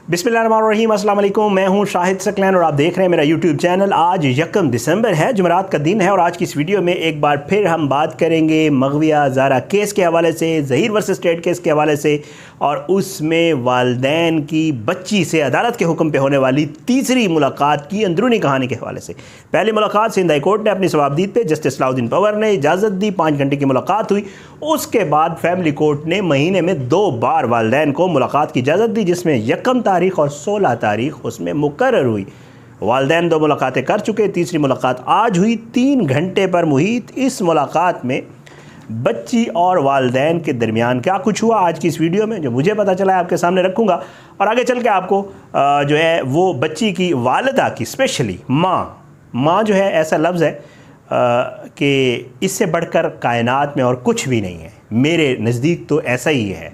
बिस्मिल्लाहिर्रहमानिर्रहीम, अस्सलाम वालेकुम। मैं हूं शाहिद सकलैन और आप देख रहे हैं मेरा यूट्यूब चैनल। आज 1 दिसंबर है, जुमेरात का दिन है और आज की इस वीडियो में एक बार फिर हम बात करेंगे मगविया ज़ारा केस के हवाले से, ज़हीर वर्सेस स्टेट केस के हवाले से और उसमें वालिदैन की बच्ची से अदालत के हुक्म पे होने वाली तीसरी मुलाकात की अंदरूनी कहानी के हवाले से। पहली मुलाकात सिंध हाई कोर्ट ने अपनी सवाबदीद पे जस्टिस सलाउद्दीन पंवर ने इजाज़त दी, 5 घंटे की मुलाकात हुई। उसके बाद फैमिली कोर्ट ने महीने में 2 बार वालिदैन को मुलाकात की इजाज़त दी, जिसमें 1 तारीख और 16 तारीख उसमें मुकर्रर हुई। वालिदैन 2 मुलाकातें कर चुके, तीसरी मुलाकात आज हुई 3 घंटे पर मुहित। इस मुलाकात में बच्ची और वालिदैन के दरमियान क्या कुछ हुआ, आज की इस वीडियो में जो मुझे पता चला है आपके सामने रखूँगा और आगे चल के आपको जो है वो बच्ची की वालिदा की, स्पेशली माँ जो है, ऐसा लफ्ज़ है कि इससे बढ़कर कायनात में और कुछ भी नहीं है। मेरे नज़दीक तो ऐसा ही है,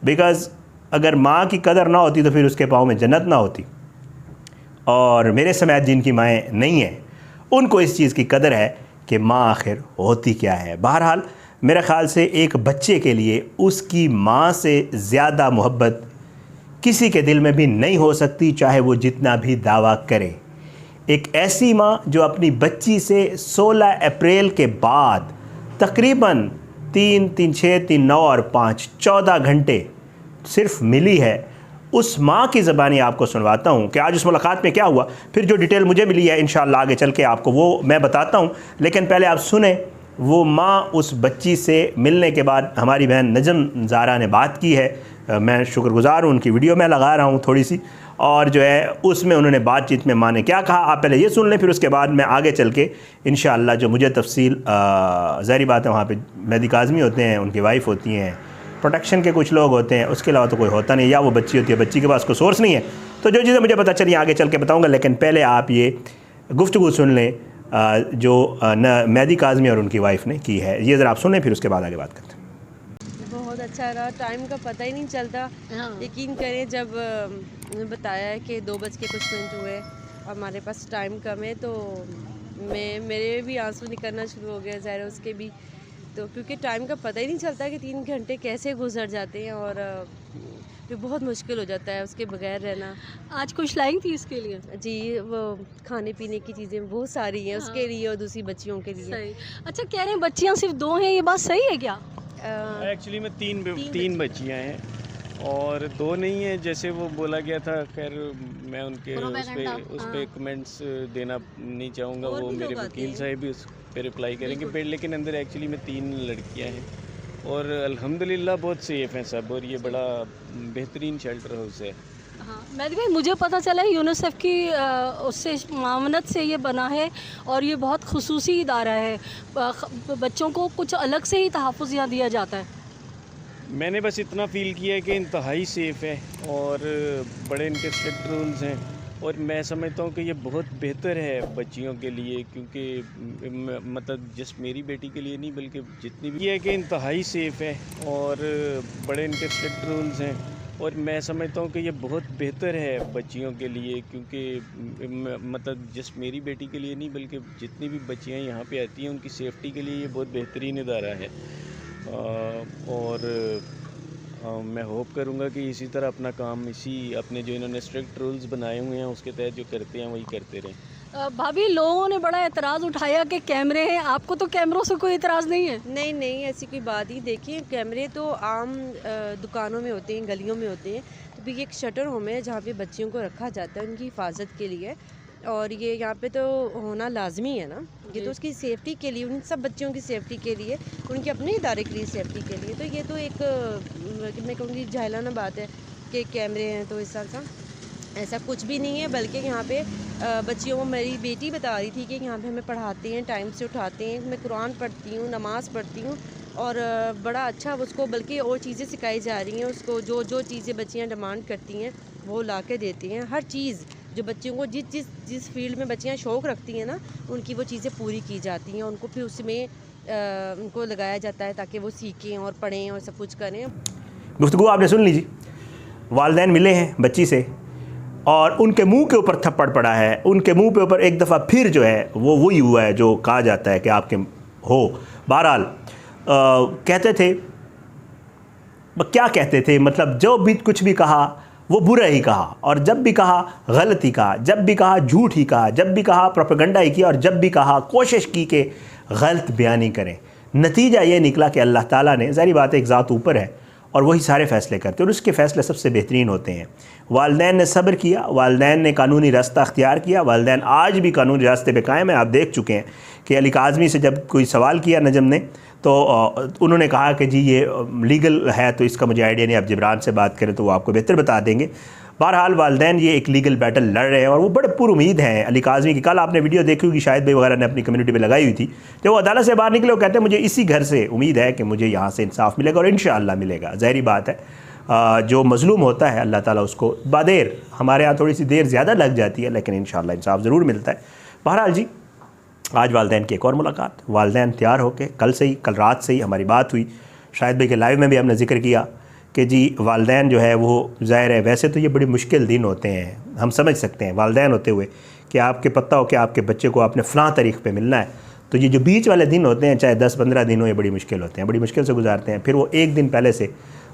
बिकॉज़ अगर माँ की कदर ना होती तो फिर उसके पाँव में जन्नत ना होती। और मेरे समेत जिनकी माएँ नहीं हैं उनको इस चीज़ की कदर है कि माँ आखिर होती क्या है। बहरहाल मेरे ख़्याल से एक बच्चे के लिए उसकी माँ से ज़्यादा मोहब्बत किसी के दिल में भी नहीं हो सकती, चाहे वो जितना भी दावा करे। एक ऐसी माँ जो अपनी बच्ची से 16 अप्रैल के बाद तकरीबन 3, 3, 6, 3, 9 और 5 14 घंटे सिर्फ मिली है, उस माँ की ज़बानी आपको सुनवाता हूँ कि आज उस मुलाकात में क्या हुआ। फिर जो डिटेल मुझे मिली है इंशाअल्लाह आगे चल के आपको वो मैं बताता हूँ, लेकिन पहले आप सुने वो माँ उस बच्ची से मिलने के बाद हमारी बहन नजम ज़ारा ने बात की है। मैं शुक्रगुज़ार हूँ, उनकी वीडियो मैं लगा रहा हूँ थोड़ी सी, और जो है उसमें उन्होंने बातचीत में माँ ने क्या कहा आप पहले ये सुन लें, फिर उसके बाद मैं आगे चल के इंशाअल्लाह जो मुझे तफसील, ज़ाहिर बात है वहाँ पे मेहदी काज़मी होते हैं, उनकी वाइफ होती हैं, प्रोटेक्शन के कुछ लोग होते हैं, उसके अलावा तो कोई होता नहीं, या वो बच्ची होती है, बच्ची के पास कोई सोर्स नहीं है। तो जो चीज़ें मुझे पता चली आगे चल के बताऊँगा, लेकिन पहले आप ये गुफ्तगू सुन लें जो मेहदी काज़मी और उनकी वाइफ ने की है। ये ज़रा आप सुन लें, फिर उसके बाद आगे बात करते हैं। बहुत अच्छा रहा, टाइम का पता ही नहीं चलता। यकीन करें जब बताया है कि 2 बज के कुछ मिनट हुए, हमारे पास टाइम कम है, तो मेरे भी आंसू निकलना शुरू हो गया, ज़ाहिर है उसके भी, तो क्योंकि टाइम का पता ही नहीं चलता कि 3 घंटे कैसे गुजर जाते हैं और फिर बहुत मुश्किल हो जाता है उसके बगैर रहना। आज कुछ लाई थी इसके लिए? जी, वो खाने पीने की चीज़ें बहुत सारी हैं उसके लिए और दूसरी बच्चियों के लिए। सही। अच्छा, कह रहे हैं बच्चियाँ सिर्फ 2 हैं, ये बात सही है क्या? एक्चुअली में तीन बच्चियाँ हैं और 2 नहीं है जैसे वो बोला गया था। खैर मैं उनके उस पे कमेंट्स देना नहीं चाहूँगा, वो मेरे वकील साहब भी उस पे रिप्लाई करेंगे, लेकिन अंदर एक्चुअली में 3 लड़कियाँ हैं और अल्हम्दुलिल्लाह बहुत सेफ़ हैं सब, और ये बड़ा बेहतरीन शेल्टर हाउस है। हाँ, मेहदी भाई मुझे पता चला है यूनिसेफ की उससे मामनत से ये बना है और ये बहुत खुसूसी इदारा है, बच्चों को कुछ अलग से ही तहफ़्फ़ुज़ यहाँ दिया जाता है। मैंने बस इतना फ़ील किया है कि इंतहाई सेफ़ है और बड़े इनके स्ट्रिक्ट रूल्स हैं, और मैं समझता हूँ कि ये बहुत बेहतर है बच्चियों के लिए, क्योंकि मतलब जिस मेरी बेटी के लिए नहीं बल्कि जितनी भी, ये है कि इंतहाई सेफ़ है और बड़े इनके स्ट्रिक्ट रूल्स हैं, और मैं समझता हूँ कि ये बहुत बेहतर है बच्चियों के लिए, क्योंकि मतलब जिस मेरी बेटी के लिए नहीं बल्कि जितनी भी बच्चियाँ यहाँ पे आती हैं उनकी सेफ़्टी के लिए ये बहुत बेहतरीन इदारा है। और मैं होप करूँगा कि इसी तरह अपना काम, इसी अपने जो इन्होंने स्ट्रिक्ट रूल्स बनाए हुए हैं उसके तहत जो करते हैं वही करते रहें। भाभी, लोगों ने बड़ा एतराज़ उठाया कि कैमरे हैं, आपको तो कैमरों से कोई एतराज़ नहीं है? नहीं, ऐसी कोई बात ही। देखिए, कैमरे तो आम दुकानों में होते हैं, गलियों में होते हैं, तो भी एक शटर होम है जहाँ पे बच्चियों को रखा जाता है उनकी हिफाजत के लिए, और ये यहाँ पे तो होना लाजमी है ना। ये तो उसकी सेफ्टी के लिए, उन सब बच्चियों की सेफ्टी के लिए, उनके अपने इदारे के लिए सेफ्टी के लिए, तो ये तो एक मैं कहूँगी जाहिलाना बात है कि कैमरे हैं, तो इस तरह ऐसा कुछ भी नहीं है। बल्कि यहाँ पे बच्चियों को, मेरी बेटी बता रही थी कि यहाँ पे हमें पढ़ाते हैं, टाइम से उठाते हैं, मैं कुरान पढ़ती हूँ, नमाज़ पढ़ती हूँ, और बड़ा अच्छा उसको बल्कि और चीज़ें सिखाई जा रही हैं उसको, जो चीज़ें बच्चियाँ डिमांड करती हैं वो ला के देती हैं। हर चीज़ जो बच्चियों को जिस फील्ड में बच्चियाँ शौक़ रखती हैं ना, उनकी वो चीज़ें पूरी की जाती हैं, उनको फिर उसमें उनको लगाया जाता है ताकि वो सीखें और पढ़ें और सब कुछ करें। गुफ्तगू आपने सुन लीजिए, वालिदैन मिले हैं बच्ची से और उनके मुंह के ऊपर थप्पड़ पड़ा है, उनके मुंह के ऊपर एक दफ़ा फिर जो है वो वही हुआ है जो कहा जाता है कि आपके हो। बहरहाल कहते थे, क्या कहते थे, मतलब जो भी कुछ भी कहा वो बुरा ही कहा, और जब भी कहा गलत ही कहा, जब भी कहा झूठ ही कहा, जब भी कहा प्रोपेगेंडा ही किया, और जब भी कहा कोशिश की कि गलत बयानी करें। नतीजा ये निकला कि अल्लाह ताला ने, ज़ाहिर बात है एक ज़ात ऊपर है और वही सारे फ़ैसले करते हैं और उसके फ़ैसले सबसे बेहतरीन होते हैं। वालिदैन ने सब्र किया, वालिदैन ने कानूनी रास्ता अख्तियार किया, वालिदैन आज भी कानूनी रास्ते पे कायम है। आप देख चुके हैं कि अली काज़मी से जब कोई सवाल किया नजम ने तो उन्होंने कहा कि जी ये लीगल है, तो इसका मुझे आइडिया नहीं, आप जिब्रान से बात करें तो वो आपको बेहतर बता देंगे। बहरहाल वालिदैन ये एक लीगल बैटल लड़ रहे हैं और वो बड़े पुरुमीद हैं अली काज़मी की। कल आपने वीडियो देखी होगी, शाहिद भाई वगैरह ने अपनी कम्युनिटी में लगाई हुई थी, जब वो अदालत से बाहर निकले वो कहते हैं मुझे इसी घर से उम्मीद है कि मुझे यहाँ से इंसाफ मिलेगा, और इंशाअल्लाह मिलेगा। ज़ाहिरी बात है जो मज़लूम होता है अल्लाह ताला उसको बादेर, हमारे यहाँ थोड़ी सी देर ज़्यादा लग जाती है लेकिन इंशाअल्लाह इंसाफ ज़रूर मिलता है। बहरहाल जी, आज वालिदैन की एक और मुलाकात, वालिदैन तैयार होकर कल रात से ही हमारी बात हुई। शाहिद भाई के लाइव में भी हमने जिक्र किया कि जी वालिदैन जो है वो ज़ाहिर है, वैसे तो ये बड़ी मुश्किल दिन होते हैं, हम समझ सकते हैं वालिदैन होते हुए कि आपके पता हो कि आपके बच्चे को आपने फ़लाँ तारीख़ पे मिलना है, तो ये जो बीच वाले दिन होते हैं चाहे 10-15 दिन हो, ये बड़ी मुश्किल होते हैं, बड़ी मुश्किल से गुजारते हैं। फिर वो एक दिन पहले से,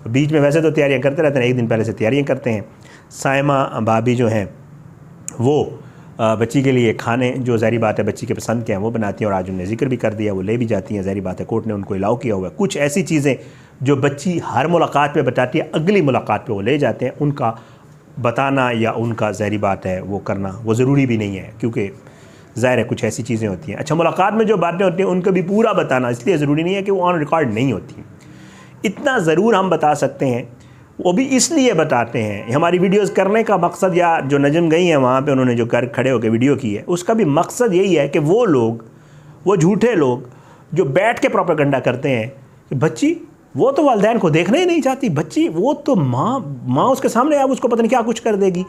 बीच में वैसे तो तैयारियाँ करते रहते हैं, एक दिन पहले से तैयारियाँ करते हैं। साइमा भाभी जो हैं वो बच्ची के लिए खाने जो ज़ाहिर बात है बच्ची के पसंद के हैं वो बनाती हैं, और आज उन्होंने जिक्र भी कर दिया वो ले भी जाती हैं। ज़ाहिर बात है कोर्ट ने उनको अलाउ किया हुआ है। कुछ ऐसी चीज़ें जो बच्ची हर मुलाकात पे बताती है, अगली मुलाकात पे वो ले जाते हैं, उनका बताना या उनका ज़ाहिर बात है वो करना वो ज़रूरी भी नहीं है, क्योंकि ज़ाहिर है कुछ ऐसी चीज़ें होती हैं। अच्छा, मुलाकात में जो बातें होती हैं उनको भी पूरा बताना इसलिए ज़रूरी नहीं है कि वो ऑन रिकॉर्ड नहीं होती। इतना ज़रूर हम बता सकते हैं, वो भी इसलिए बताते हैं। हमारी वीडियोस करने का मकसद, या जो नजम गई हैं वहाँ पे उन्होंने जो कर खड़े होकर वीडियो की है, उसका भी मकसद यही है कि वो लोग, वो झूठे लोग जो बैठ के प्रोपेगेंडा करते हैं कि बच्ची वो तो वालिदैन को देखना ही नहीं चाहती, बच्ची वो तो माँ उसके सामने अब उसको पता नहीं क्या कुछ कर देगी,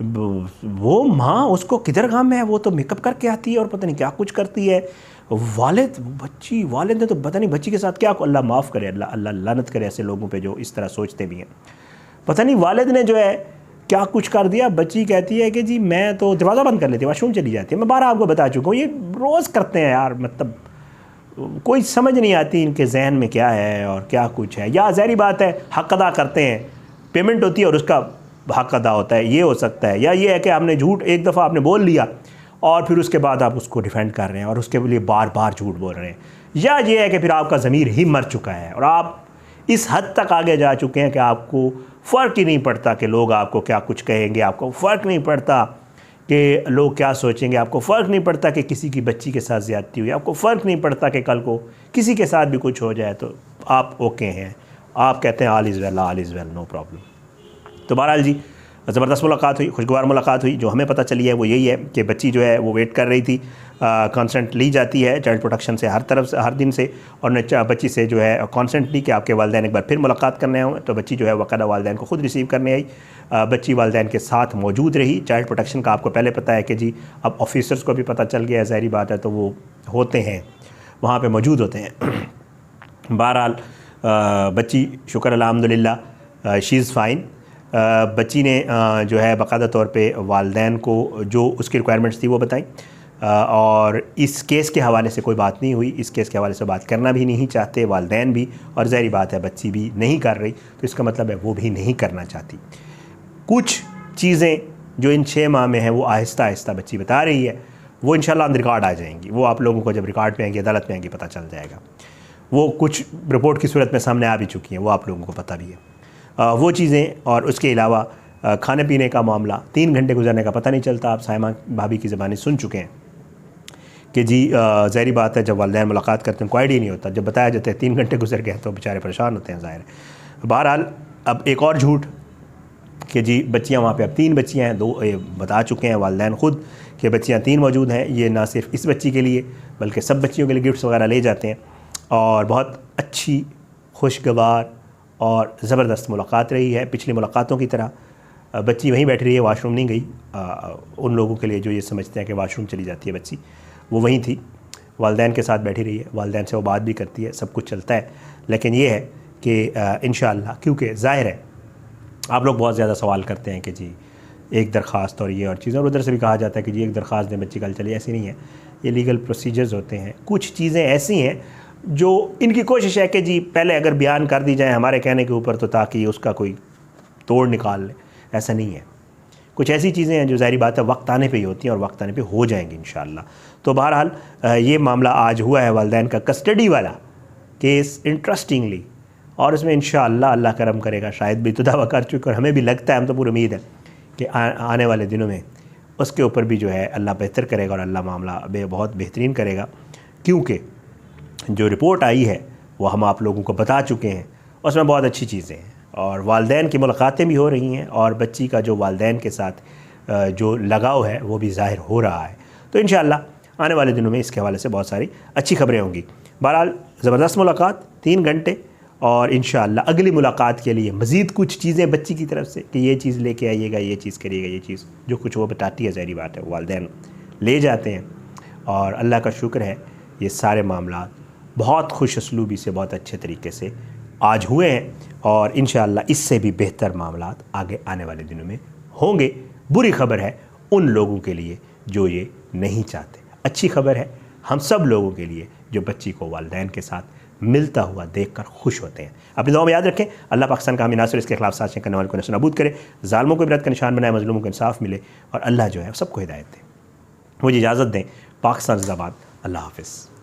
वो माँ उसको किधर काम है, वो तो मेकअप करके आती है और पता नहीं क्या कुछ करती है, वालिद ने तो पता नहीं बच्ची के साथ क्या, अल्लाह माफ़ करे, अल्लाह लानत करे ऐसे लोगों पे जो इस तरह सोचते भी हैं। पता नहीं वालिद ने जो है क्या कुछ कर दिया। बच्ची कहती है कि जी मैं तो दरवाज़ा बंद कर लेती हूँ, वाशरूम चली जाती है। मैं 12 आपको बता चुका हूँ, ये रोज़ करते हैं यार, मतलब कोई समझ नहीं आती इनके जहन में क्या है और क्या कुछ है। या ज़ाहिर बात है हक़ अदा करते हैं, पेमेंट होती है और उसका हक़ अदा होता है, ये हो सकता है। या ये है कि आपने झूठ एक दफ़ा आपने बोल लिया और फिर उसके बाद आप उसको डिफेंड कर रहे हैं और उसके लिए बार बार झूठ बोल रहे हैं। या ये है कि फिर आपका ज़मीर ही मर चुका है और आप इस हद तक आगे जा चुके हैं कि आपको फ़र्क ही नहीं पड़ता कि लोग आपको क्या कुछ कहेंगे, आपको फ़र्क नहीं पड़ता कि लोग क्या सोचेंगे, आपको फ़र्क नहीं पड़ता कि किसी की बच्ची के साथ ज़्यादती हुई, आपको फ़र्क नहीं पड़ता कि कल को किसी के साथ भी कुछ हो जाए तो आप ओके हैं, आप कहते हैं all is well, no problem. तो बहरहाल जी ज़बरदस्त मुलाकात हुई, खुशगवार मुलाकात हुई। जो हमें पता चली है वो यही है कि बच्ची जो है वो वेट कर रही थी, कंसेंट ली जाती है चाइल्ड प्रोटेक्शन से हर तरफ से, हर दिन से, और ने बच्ची से जो है कंसेंट ली कि आपके वालिदैन एक बार फिर मुलाकात करने आए। तो बच्ची जो है वक़ायदा वालिदैन को ख़ुद रिसीव करने आई। बच्ची वालिदैन के साथ मौजूद रही। चाइल्ड प्रोटेक्शन का आपको पहले पता है कि जी अब ऑफिसर्स को भी पता चल गया है, ज़ाहिर बात है, तो वो होते हैं वहाँ पर मौजूद होते हैं। बहरहाल बच्ची शुक्र अल्हम्दुलिल्लाह शी इज़ फ़ाइन। बच्ची ने जो है बाकायदा तौर पे वालिदैन को जो उसकी रिक्वायरमेंट्स थी वो बताई, और इस केस के हवाले से कोई बात नहीं हुई, इस केस के हवाले से बात करना भी नहीं चाहते वालिदैन भी, और ज़ाहिर बात है बच्ची भी नहीं कर रही, तो इसका मतलब है वो भी नहीं करना चाहती। कुछ चीज़ें जो इन 6 माह में हैं वो आहिस्ता आहिस्ता बच्ची बता रही है, वो इंशाल्लाह रिकॉर्ड आ जाएंगी, वो आप लोगों को जब रिकॉर्ड पे आएंगी, अदालत में आएंगी, पता चल जाएगा। वो कुछ रिपोर्ट की सूरत में सामने आ भी चुकी हैं, वो आप लोगों को पता भी है वो चीज़ें। और उसके अलावा खाने पीने का मामला, 3 घंटे गुजरने का पता नहीं चलता। आप साइमा भाभी की ज़बानी सुन चुके हैं कि जी ज़ाहिर बात है जब वालिदैन मुलाकात करते हैं कोई आइडिया नहीं होता, जब बताया जाता है 3 घंटे गुजर गए तो बेचारे परेशान होते हैं, ज़ाहिर है। बहरहाल अब एक और झूठ कि जी बच्चियाँ वहाँ पे अब 3 बच्चियाँ हैं, 2 बता चुके हैं वालिदैन ख़ुद कि बच्चियाँ 3 मौजूद हैं। ये ना सिर्फ इस बच्ची के लिए बल्कि सब बच्चियों के लिए गिफ्ट्स वगैरह ले जाते हैं, और बहुत अच्छी खुशगवार और ज़बरदस्त मुलाकात रही है। पिछली मुलाकातों की तरह बच्ची वहीं बैठी रही है, वाशरूम नहीं गई। उन लोगों के लिए जो ये समझते हैं कि वाशरूम चली जाती है बच्ची, वो वहीं थी, वालिदैन के साथ बैठी रही है, वालिदैन से वो बात भी करती है, सब कुछ चलता है। लेकिन ये है कि इंशाअल्लाह, क्योंकि ज़ाहिर है आप लोग बहुत ज़्यादा सवाल करते हैं कि जी एक दरख्वास्त और ये और चीज़ें, और उधर से भी कहा जाता है कि जी एक दरख्वास्त दें बच्ची कल चली, ऐसी नहीं है, ये लीगल प्रोसीजर्स होते हैं। कुछ चीज़ें ऐसी हैं जो इनकी कोशिश है कि जी पहले अगर बयान कर दी जाए हमारे कहने के ऊपर, तो ताकि उसका कोई तोड़ निकाल ले। ऐसा नहीं है। कुछ ऐसी चीज़ें हैं जो ज़ाहिर बात है वक्त आने पे ही होती हैं और वक्त आने पे हो जाएंगी इंशाअल्लाह। तो बहरहाल ये मामला आज हुआ है वालिदैन का कस्टडी वाला केस इंटरेस्टिंगली, और इसमें इंशाअल्लाह अल्लाह करम करेगा, शायद भी तो दावा कर चुके और हमें भी लगता है, हम तो पूरी उम्मीद है कि आने वाले दिनों में उसके ऊपर भी जो है अल्लाह बेहतर करेगा और अल्लाह मामला बहुत बेहतरीन करेगा। क्योंकि जो रिपोर्ट आई है वो हम आप लोगों को बता चुके हैं, उसमें बहुत अच्छी चीज़ें हैं और वालिदैन की मुलाकातें भी हो रही हैं और बच्ची का जो वालिदैन के साथ जो लगाव है वो भी ज़ाहिर हो रहा है। तो इंशाअल्लाह आने वाले दिनों में इसके हवाले से बहुत सारी अच्छी खबरें होंगी। बहरहाल ज़बरदस्त मुलाकात 3 घंटे, और इंशाअल्लाह अगली मुलाकात के लिए मज़ीद कुछ चीज़ें बच्ची की तरफ से कि ये चीज़ लेके आइएगा, ये चीज़ करिएगा, ये चीज़ जो कुछ वो बताती है ज़ाहिर बात है वालिदैन ले जाते हैं। और अल्लाह का शुक्र है ये सारे मामला बहुत खुश असलूबी से बहुत अच्छे तरीके से आज हुए हैं और इंशाअल्लाह इससे भी बेहतर मामला आगे आने वाले दिनों में होंगे। बुरी खबर है उन लोगों के लिए जो ये नहीं चाहते, अच्छी खबर है हम सब लोगों के लिए जो बच्ची को वालिदैन के साथ मिलता हुआ देखकर खुश होते हैं। अपनी दुआ में याद रखें, अल्लाह पाकिस्तान का हामी नासिर, इसके खिलाफ साजिशें करने वालों को नस्ल नाबूद करे, ज़ालिमों को इबरत का निशान बनाए, मज़लूमों को इंसाफ मिले और अल्लाह जो है सबको हिदायत दे। मुझे इजाज़त दें। पाकिस्तान जिंदाबाद। अल्लाह हाफ़िज़।